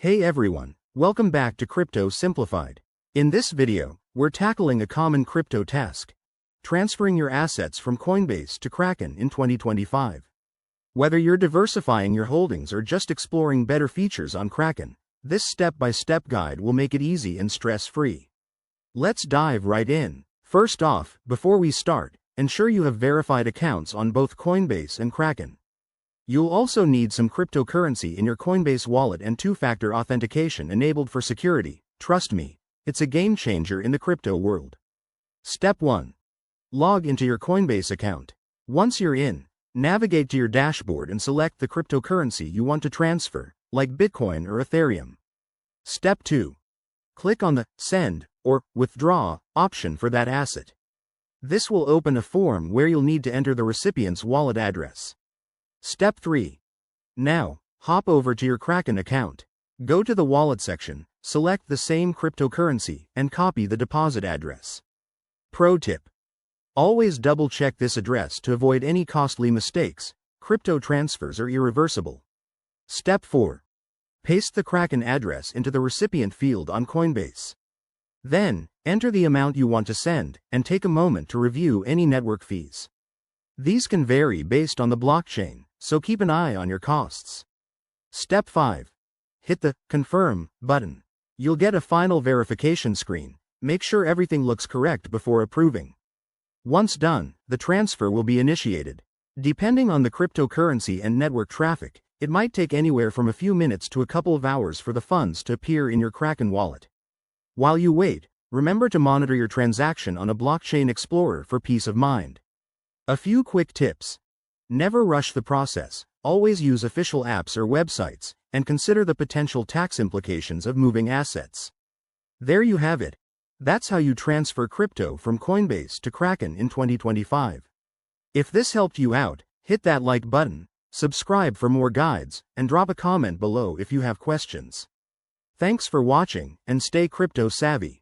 Hey everyone, welcome back to Crypto Simplified. In this video, we're tackling a common crypto task: transferring your assets from Coinbase to Kraken in 2025. Whether you're diversifying your holdings or just exploring better features on Kraken, this step-by-step guide will make it easy and stress-free. Let's dive right in. First off, before we start, ensure you have verified accounts on both Coinbase and Kraken. You'll also need some cryptocurrency in your Coinbase wallet and two-factor authentication enabled for security. Trust me, it's a game changer in the crypto world. Step 1. Log into your Coinbase account. Once you're in, navigate to your dashboard and select the cryptocurrency you want to transfer, like Bitcoin or Ethereum. Step 2. Click on the Send or Withdraw option for that asset. This will open a form where you'll need to enter the recipient's wallet address. Step 3. Now, hop over to your Kraken account. Go to the wallet section, select the same cryptocurrency, and copy the deposit address. Pro tip: always double-check this address to avoid any costly mistakes. Crypto transfers are irreversible. Step 4. Paste the Kraken address into the recipient field on Coinbase. Then, enter the amount you want to send, and take a moment to review any network fees. These can vary based on the blockchain, so keep an eye on your costs. Step 5. Hit the Confirm button. You'll get a final verification screen. Make sure everything looks correct before approving. Once done, the transfer will be initiated. Depending on the cryptocurrency and network traffic, it might take anywhere from a few minutes to a couple of hours for the funds to appear in your Kraken wallet. While you wait, remember to monitor your transaction on a blockchain explorer for peace of mind. A few quick tips. Never rush the process, always use official apps or websites, and consider the potential tax implications of moving assets. There you have it. That's how you transfer crypto from Coinbase to Kraken in 2025. If this helped you out, hit that like button, subscribe for more guides, and drop a comment below if you have questions. Thanks for watching, and stay crypto savvy.